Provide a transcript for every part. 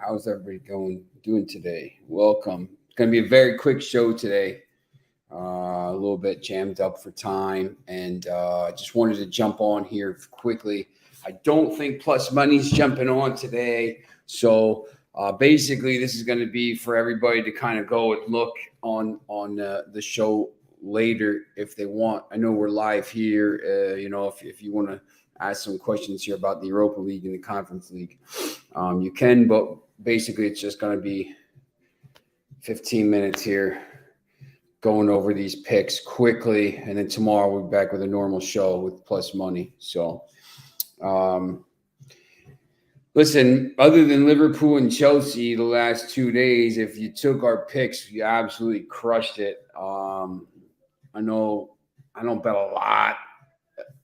How's everybody doing today? Welcome. It's going to be a very quick show today. A little bit jammed up for time, and I just wanted to jump on here quickly. I don't think Plus Money's jumping on today, so basically this is going to be for everybody to kind of go and look on the show later if they want. I know we're live here. If you want to ask some questions here about the Europa League and the Conference League, you can, but basically it's just going to be 15 minutes here going over these picks quickly, and then tomorrow we'll be back with a normal show with Plus Money. So listen, other than Liverpool and Chelsea the last 2 days, if you took our picks, you absolutely crushed it. I know I don't bet a lot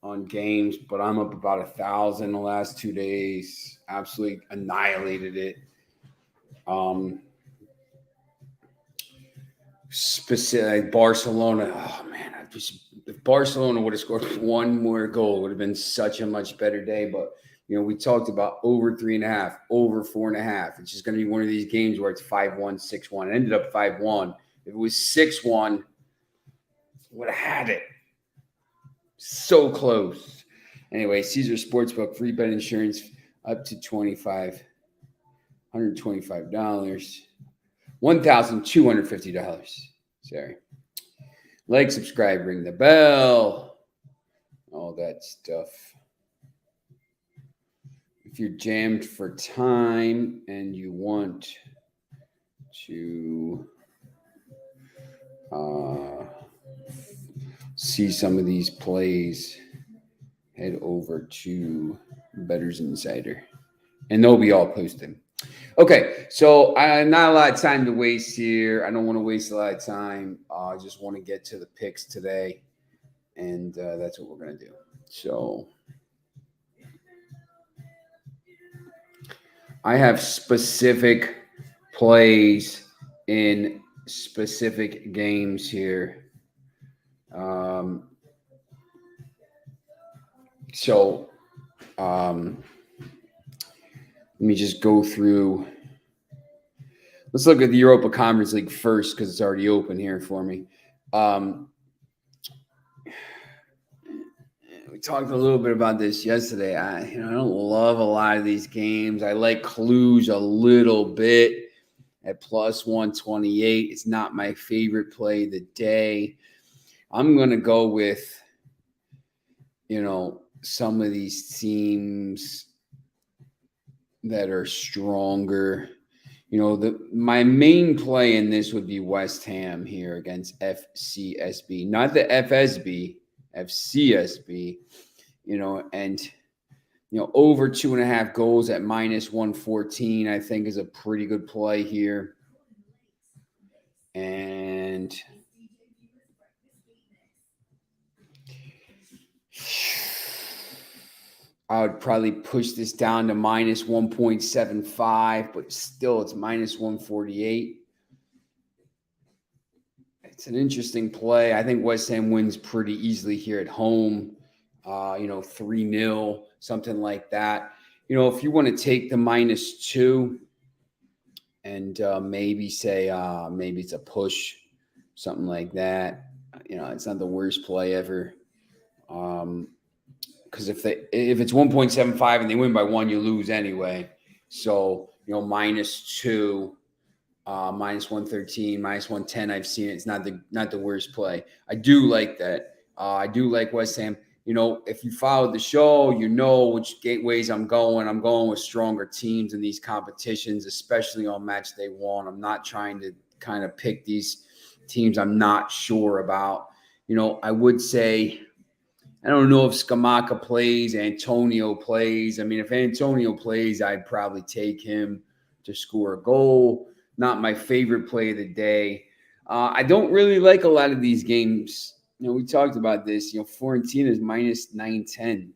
on games, but I'm up about 1,000 the last 2 days. Absolutely annihilated it. Specific Barcelona. Oh man, if Barcelona would have scored one more goal, it would have been such a much better day. But we talked about over 3.5, over 4.5. It's just going to be one of these games where it's 5-1, 6-1. It ended up 5-1. If it was 6-1, would have had it. So close. Anyway, Caesar Sportsbook, free bet insurance up to $125, $1,250. Sorry. Like, subscribe, ring the bell, all that stuff. If you're jammed for time and you want to see some of these plays, head over to Bettors Insider, and they'll be all posted. Okay, so not a lot of time to waste here. I don't want to waste a lot of time. I just want to get to the picks today, and that's what we're going to do. So I have specific plays in specific games here. Let me just go through. Let's look at the Europa Conference League first because it's already open here for me. We talked a little bit about this yesterday. I don't love a lot of these games. I like Cluj a little bit at plus 128. It's not my favorite play of the day. I'm going to go with, some of these teams that are stronger. My main play in this would be West Ham here against FCSB, not the FSB, FCSB, and over 2.5 goals at minus 114, I think is a pretty good play here. And I would probably push this down to minus 1.75, but still it's minus 148. It's an interesting play. I think West Ham wins pretty easily here at home, 3-0, something like that. If you want to take the -2 and maybe say maybe it's a push, something like that, it's not the worst play ever. Because if it's 1.75 and they win by 1, you lose anyway. So, -2, minus 113, minus 110, I've seen it. It's not the worst play. I do like that. I do like West Ham. If you followed the show, which gateways I'm going. I'm going with stronger teams in these competitions, especially on match day 1. I'm not trying to kind of pick these teams I'm not sure about. I would say, I don't know if Scamacca plays, Antonio plays. I mean, if Antonio plays, I'd probably take him to score a goal. Not my favorite play of the day. I don't really like a lot of these games. We talked about this. Fiorentina is minus 910.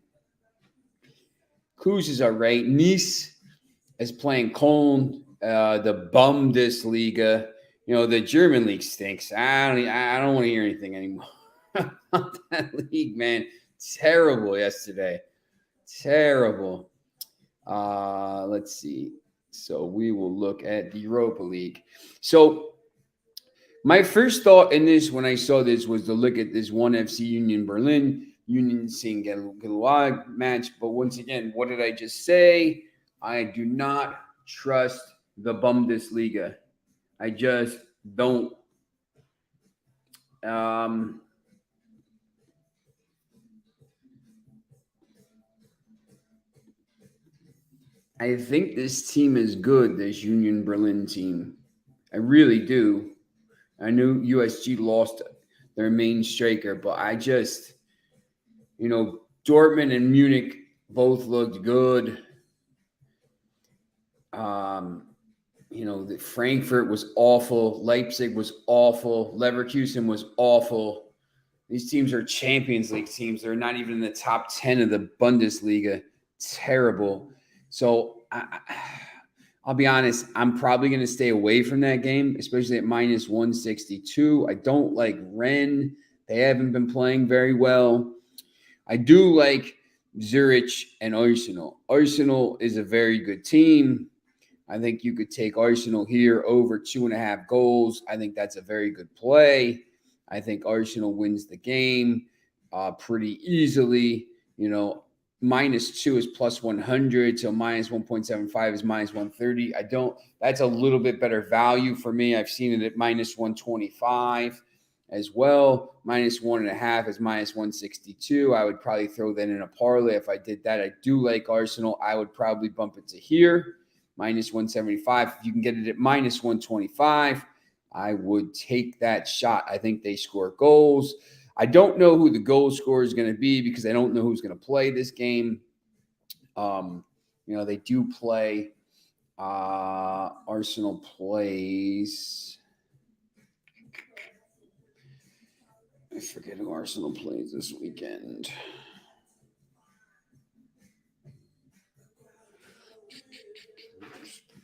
Cluj is all right. Nice is playing Köln, the Bundesliga. The German league stinks. I don't want to hear anything anymore about that league, man. Terrible yesterday. Terrible. Let's see. So we will look at the Europa League. So my first thought in this when I saw this was to look at this 1FC Union Berlin, Union St. Galois match. But once again, what did I just say? I do not trust the Bundesliga. I just don't. I think this team is good, this Union Berlin team. I really do. I knew USG lost their main striker, but I just, Dortmund and Munich both looked good. The Frankfurt was awful. Leipzig was awful. Leverkusen was awful. These teams are Champions League teams. They're not even in the top 10 of the Bundesliga. Terrible. So I'll be honest, I'm probably going to stay away from that game, especially at minus 162. I don't like Rennes. They haven't been playing very well. I do like Zurich and Arsenal. Arsenal is a very good team. I think you could take Arsenal here over 2.5 goals. I think that's a very good play. I think Arsenal wins the game pretty easily. -2 is plus 100, so minus 1.75 is minus 130. That's a little bit better value for me. I've seen it at minus 125 as well. -1.5 is minus 162. I would probably throw that in a parlay if I did that. I do like Arsenal. I would probably bump it to here, minus 175. If you can get it at minus 125, I would take that shot. I think they score goals. I don't know who the goal scorer is going to be because I don't know who's going to play this game. They do play. Arsenal plays. I forget who Arsenal plays this weekend.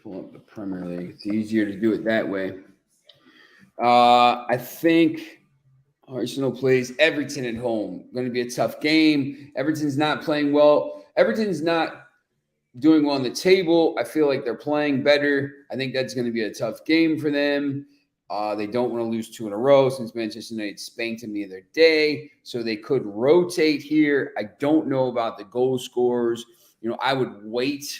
Pull up the Premier League. It's easier to do it that way. I think Arsenal plays Everton at home. Going to be a tough game. Everton's not playing well. Everton's not doing well on the table. I feel like they're playing better. I think that's going to be a tough game for them. They don't want to lose 2 in a row since Manchester United spanked them the other day. So they could rotate here. I don't know about the goal scorers. I would wait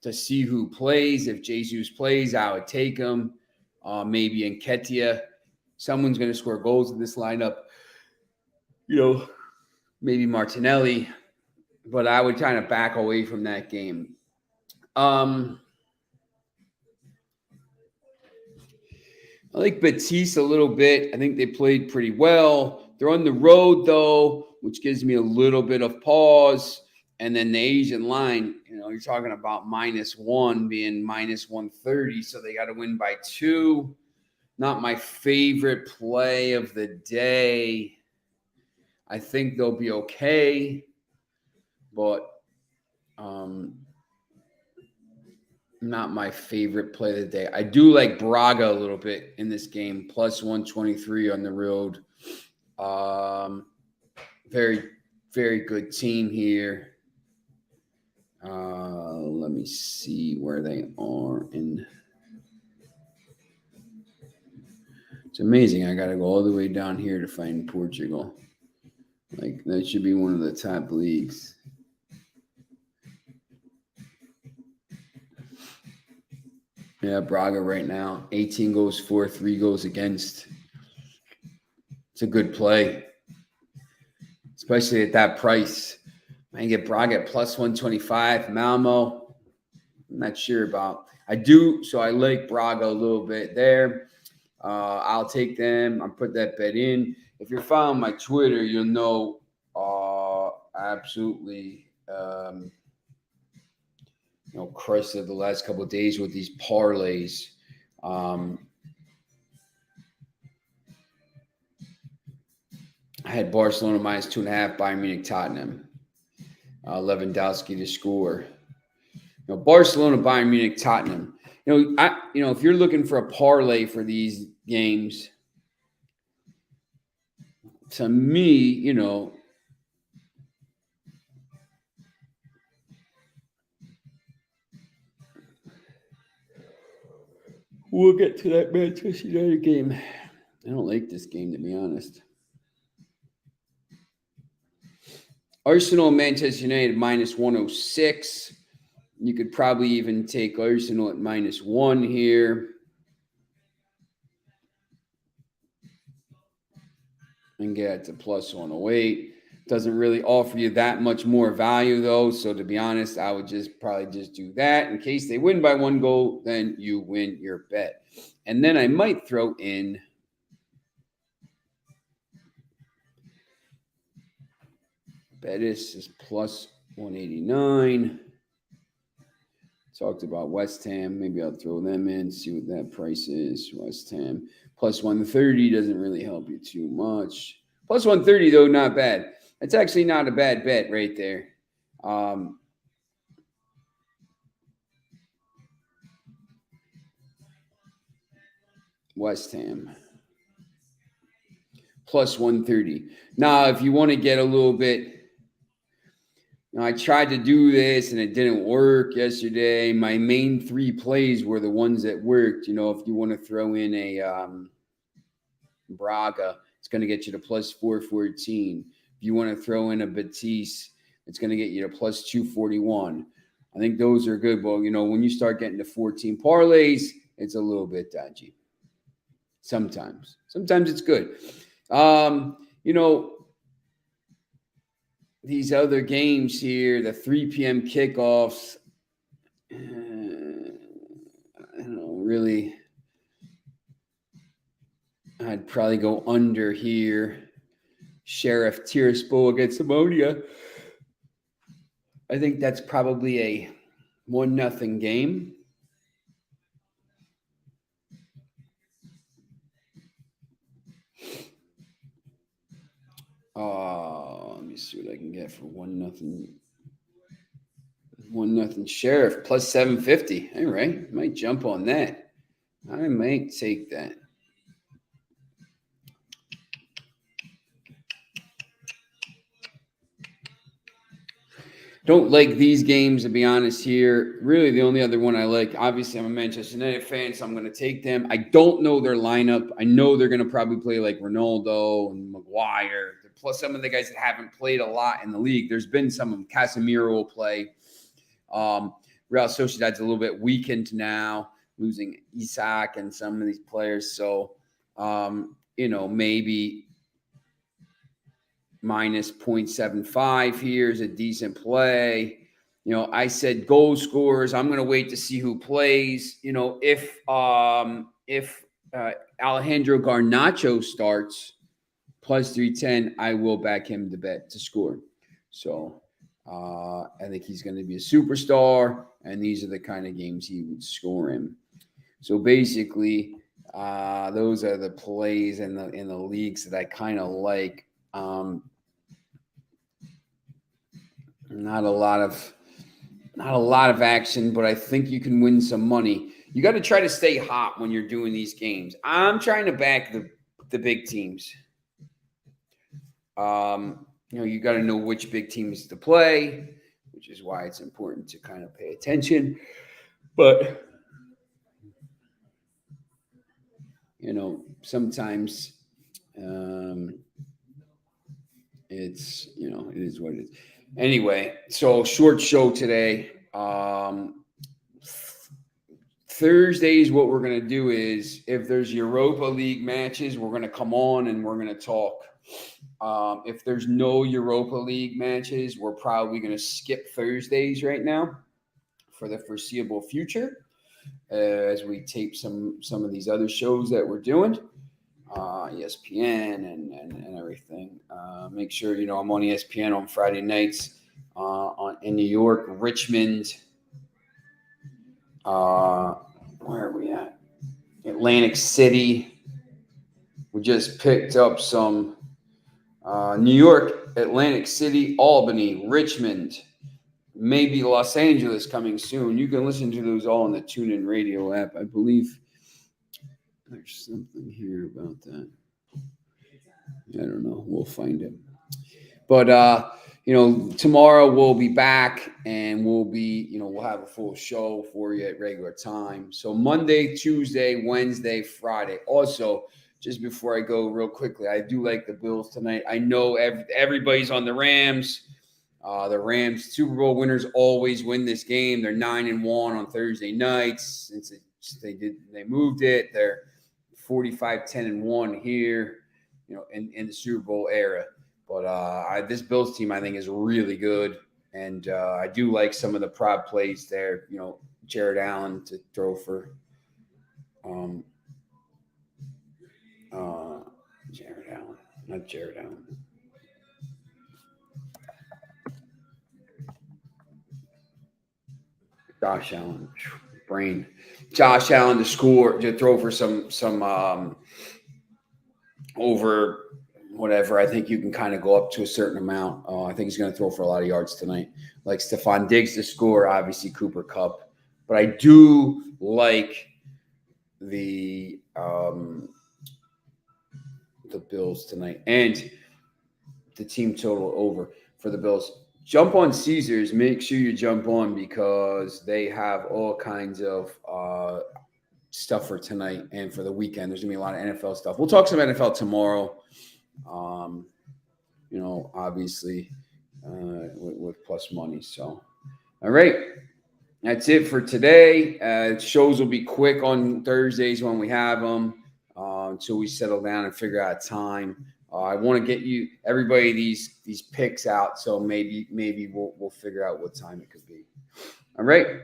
to see who plays. If Jesus plays, I would take him. Maybe Nketiah. Someone's going to score goals in this lineup. Maybe Martinelli. But I would kind of back away from that game. I like Betis a little bit. I think they played pretty well. They're on the road, though, which gives me a little bit of pause. And then the Asian line, you're talking about -1 being minus 130. So they got to win by 2. Not my favorite play of the day. I think they'll be okay. But not my favorite play of the day. I do like Braga a little bit in this game, plus 123 on the road. Very, very good team here. Let me see where they are in. It's amazing. I got to go all the way down here to find Portugal. Like, that should be one of the top leagues. Yeah, Braga right now, 18 goals for, 3 goals against. It's a good play, especially at that price. I get Braga at plus 125. Malmo, I'm not sure about. I do, so I like Braga a little bit there. I'll take them. I'll put that bet in. If you're following my Twitter, you'll know absolutely crushed it the last couple of days with these parlays. I had Barcelona minus 2.5, Bayern Munich, Tottenham. Lewandowski to score. Barcelona, Bayern Munich, Tottenham. If you're looking for a parlay for these games, to me, We'll get to that Manchester United game. I don't like this game, to be honest. Arsenal and Manchester United minus 106. You could probably even take Arsenal at -1 here. And get to plus 108. Doesn't really offer you that much more value, though. So to be honest, I would probably just do that. In case they win by 1 goal, then you win your bet. And then I might throw in Betis is plus 189. Talked about West Ham. Maybe I'll throw them in, see what that price is. West Ham plus 130 doesn't really help you too much. Plus 130, though, not bad. That's actually not a bad bet right there. West Ham plus 130. Now, if you want to get a little bit, I tried to do this and it didn't work yesterday. My main 3 plays were the ones that worked. If you want to throw in a Braga, it's going to get you to plus 414. If you want to throw in a Betis, it's going to get you to plus 241. I think those are good. But, when you start getting to 14 parlays, it's a little bit dodgy. Sometimes it's good. These other games here, the 3 p.m. kickoffs, I don't know, really, I'd probably go under here. Sheriff Tiraspol against Ammonia. I think that's probably a 1-0 game. Let me see what I can get for 1-0. 1-0 Sheriff plus 750. All right, might jump on that. I might take that. Don't like these games, to be honest here. Really, the only other one I like, obviously, I'm a Manchester United fan, so I'm going to take them. I don't know their lineup. I know they're going to probably play like Ronaldo and Maguire, plus some of the guys that haven't played a lot in the league. There's been some of them. Casemiro will play. Real Sociedad's a little bit weakened now, losing Isak and some of these players. So, maybe minus 0.75 here is a decent play. I said goal scorers. I'm going to wait to see who plays. If Alejandro Garnacho starts plus 310, I will back him to score. So I think he's going to be a superstar, and these are the kind of games he would score in. So basically, those are the plays in the leagues that I kind of like. Not a lot of action, but I think you can win some money. You got to try to stay hot when you're doing these games. I'm trying to back the big teams. You got to know which big teams to play, which is why it's important to kind of pay attention. But sometimes it's it is what it is. Anyway, so short show today. Thursdays, what we're going to do is if there's Europa League matches, we're going to come on and we're going to talk. If there's no Europa League matches, we're probably going to skip Thursdays right now for the foreseeable future as we tape some of these other shows that we're doing. ESPN and everything. Make sure I'm on ESPN on Friday nights in New York, Richmond. Where are we at? Atlantic City. We just picked up some New York, Atlantic City, Albany, Richmond, maybe Los Angeles coming soon. You can listen to those all on the TuneIn Radio app. I believe there's something here about that. I don't know. We'll find it. But, tomorrow we'll be back and we'll have a full show for you at regular time. So Monday, Tuesday, Wednesday, Friday. Also, just before I go real quickly, I do like the Bills tonight. I know everybody's on the Rams. The Rams Super Bowl winners always win this game. They're 9-1 on Thursday nights. Since they moved it. They're 45-10-1 here, in the Super Bowl era. But this Bills team, I think, is really good. And I do like some of the prop plays there. Jared Allen to throw for Jared Allen, not Jared Allen. Josh Allen, brain. Josh Allen to throw for some over whatever. I think you can kind of go up to a certain amount. I think he's going to throw for a lot of yards tonight. Like Stephon Diggs to score, obviously Cooper Kupp. But I do like the Bills tonight and the team total over for the Bills. Jump on Caesars. Make sure you jump on because they have all kinds of stuff for tonight and for the weekend. There's going to be a lot of NFL stuff. We'll talk some NFL tomorrow. Obviously with plus money. So, all right. That's it for today. Shows will be quick on Thursdays when we have them until we settle down and figure out time. I want to get everybody these picks out, so maybe we'll figure out what time it could be. All right.